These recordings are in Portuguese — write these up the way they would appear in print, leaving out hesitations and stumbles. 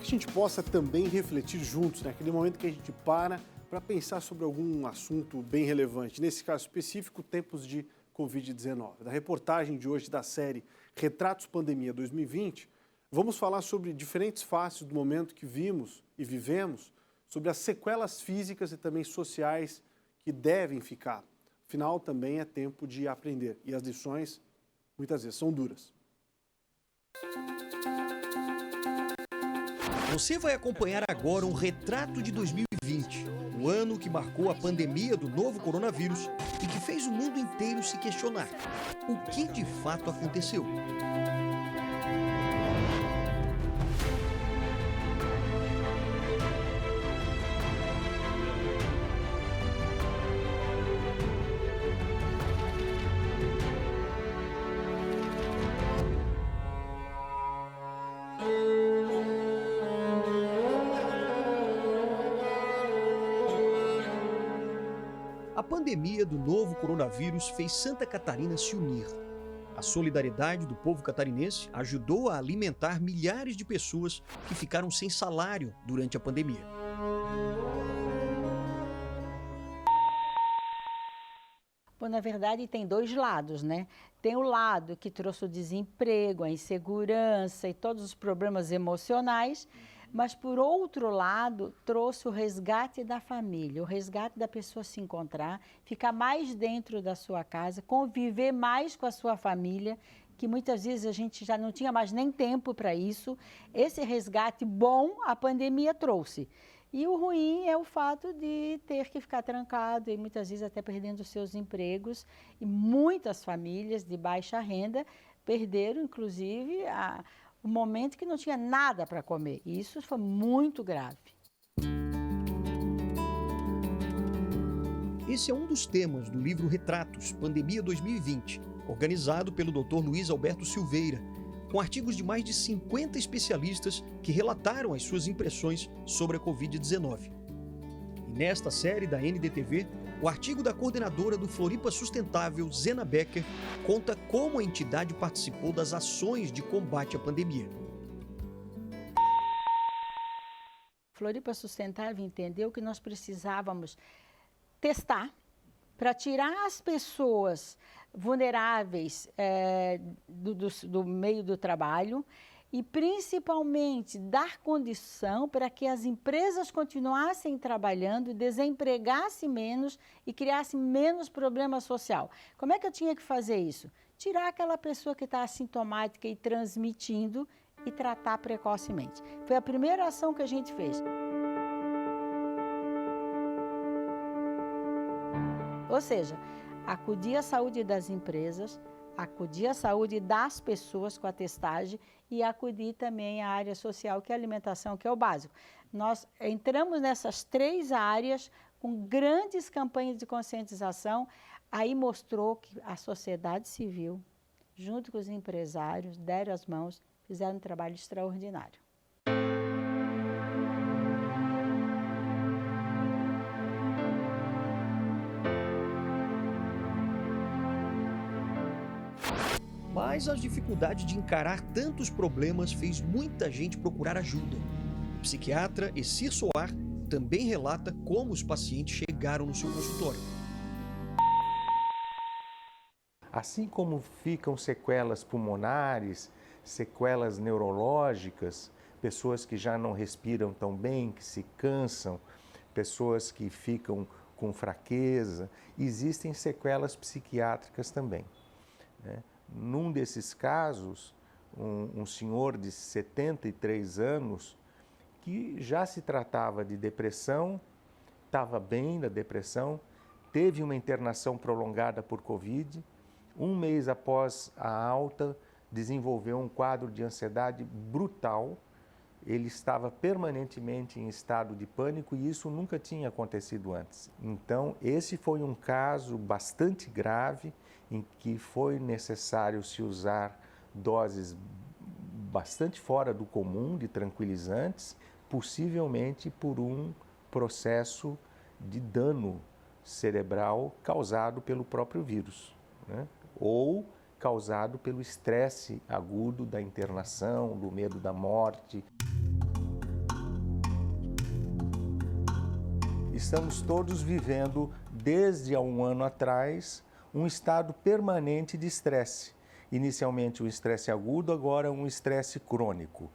que a gente possa também refletir juntos, né? Aquele momento que a gente para pensar sobre algum assunto bem relevante. Nesse caso específico, tempos de Covid-19. Da reportagem de hoje da série Retratos Pandemia 2020, vamos falar sobre diferentes faces do momento que vimos e vivemos, sobre as sequelas físicas e também sociais que devem ficar. Afinal, também é tempo de aprender e as lições, muitas vezes, são duras. Você vai acompanhar agora um retrato de 2020, o ano que marcou a pandemia do novo coronavírus e que fez o mundo inteiro se questionar o que de fato aconteceu. A pandemia do novo coronavírus fez Santa Catarina se unir. A solidariedade do povo catarinense ajudou a alimentar milhares de pessoas que ficaram sem salário durante a pandemia. Bom, na verdade, tem dois lados, né? Tem o lado que trouxe o desemprego, a insegurança e todos os problemas emocionais, mas, por outro lado, trouxe o resgate da família, o resgate da pessoa se encontrar, ficar mais dentro da sua casa, conviver mais com a sua família, que muitas vezes a gente já não tinha mais nem tempo para isso. Esse resgate bom a pandemia trouxe. E o ruim é o fato de ter que ficar trancado e muitas vezes até perdendo seus empregos. E muitas famílias de baixa renda perderam, inclusive, o momento que não tinha nada para comer. E isso foi muito grave. Esse é um dos temas do livro Retratos, Pandemia 2020, organizado pelo Dr. Luiz Alberto Silveira, com artigos de mais de 50 especialistas que relataram as suas impressões sobre a Covid-19. E nesta série da NDTV, o artigo da coordenadora do Floripa Sustentável, Zena Becker, conta como a entidade participou das ações de combate à pandemia. Floripa Sustentável entendeu que nós precisávamos testar para tirar as pessoas vulneráveis do meio do trabalho e, principalmente, dar condição para que as empresas continuassem trabalhando, desempregassem menos e criassem menos problema social. Como é que eu tinha que fazer isso? Tirar aquela pessoa que está assintomática e transmitindo e tratar precocemente. Foi a primeira ação que a gente fez. Ou seja, acudir à saúde das empresas, acudir à saúde das pessoas com a testagem e acudir também à área social, que é a alimentação, que é o básico. Nós entramos nessas três áreas com grandes campanhas de conscientização, aí mostrou que a sociedade civil, junto com os empresários, deram as mãos, fizeram um trabalho extraordinário. Mas a dificuldade de encarar tantos problemas fez muita gente procurar ajuda. O psiquiatra Essir Soar também relata como os pacientes chegaram no seu consultório. Assim como ficam sequelas pulmonares, sequelas neurológicas, pessoas que já não respiram tão bem, que se cansam, pessoas que ficam com fraqueza, existem sequelas psiquiátricas também, né? Num desses casos, um senhor de 73 anos, que já se tratava de depressão, estava bem da depressão, teve uma internação prolongada por Covid, um mês após a alta, desenvolveu um quadro de ansiedade brutal, ele estava permanentemente em estado de pânico e isso nunca tinha acontecido antes. Então, esse foi um caso bastante grave, em que foi necessário se usar doses bastante fora do comum de tranquilizantes, possivelmente por um processo de dano cerebral causado pelo próprio vírus, né? Ou causado pelo estresse agudo da internação, do medo da morte. estamos todos vivendo, desde há um ano atrás, um estado permanente de estresse. Inicialmente um estresse agudo, agora um estresse crônico.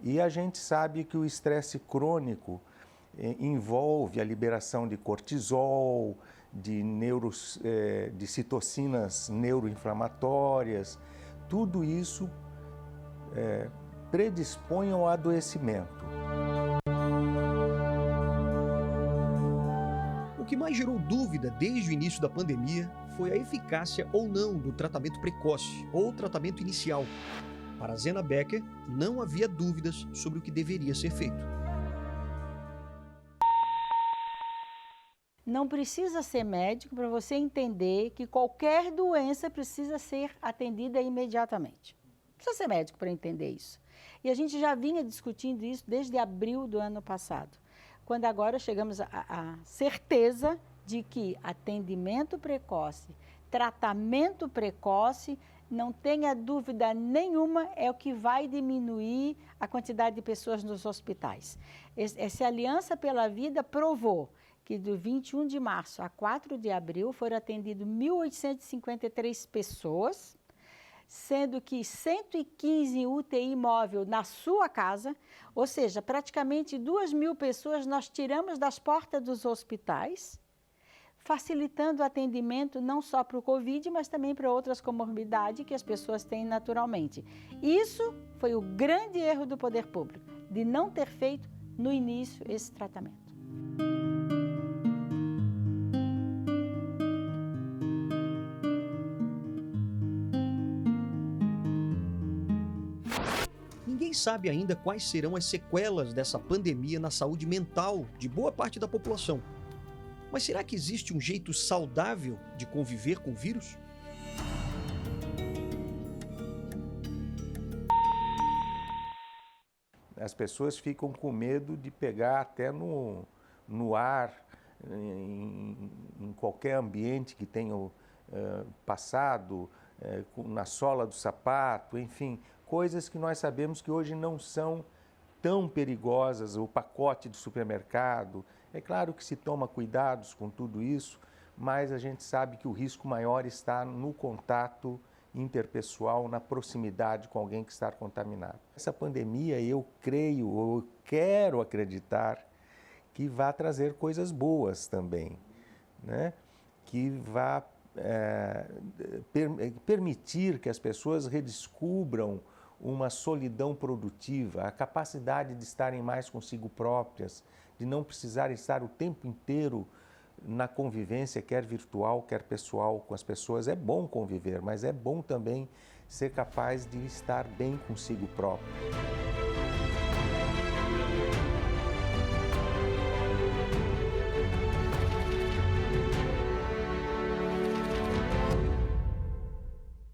E a gente sabe que o estresse crônico envolve a liberação de cortisol, de citocinas neuroinflamatórias. Tudo isso predispõe ao adoecimento. O que mais gerou dúvida desde o início da pandemia foi a eficácia ou não do tratamento precoce ou tratamento inicial. Para Zena Becker, não havia dúvidas sobre o que deveria ser feito. Não precisa ser médico para você entender que qualquer doença precisa ser atendida imediatamente. Não precisa ser médico para entender isso. E a gente já vinha discutindo isso desde abril do ano passado, quando agora chegamos à certeza de que atendimento precoce, tratamento precoce, não tenha dúvida nenhuma, é o que vai diminuir a quantidade de pessoas nos hospitais. Essa Aliança pela Vida provou que do 21 de março a 4 de abril foram atendidas 1.853 pessoas, sendo que 115 em UTI móvel na sua casa, ou seja, praticamente 2.000 pessoas nós tiramos das portas dos hospitais, facilitando o atendimento não só para o Covid, mas também para outras comorbidades que as pessoas têm naturalmente. Isso foi o grande erro do poder público, de não ter feito no início esse tratamento. Ninguém sabe ainda quais serão as sequelas dessa pandemia na saúde mental de boa parte da população. Mas será que existe um jeito saudável de conviver com o vírus? As pessoas ficam com medo de pegar até no ar, em qualquer ambiente que tenham passado, na sola do sapato, enfim, coisas que nós sabemos que hoje não são tão perigosas, o pacote do supermercado. É claro que se toma cuidados com tudo isso, mas a gente sabe que o risco maior está no contato interpessoal, na proximidade com alguém que está contaminado. Essa pandemia, eu quero acreditar que vai trazer coisas boas também, né? Que vai permitir que as pessoas redescubram uma solidão produtiva, a capacidade de estarem mais consigo próprias, de não precisarem estar o tempo inteiro na convivência, quer virtual, quer pessoal, com as pessoas. É bom conviver, mas é bom também ser capaz de estar bem consigo próprio.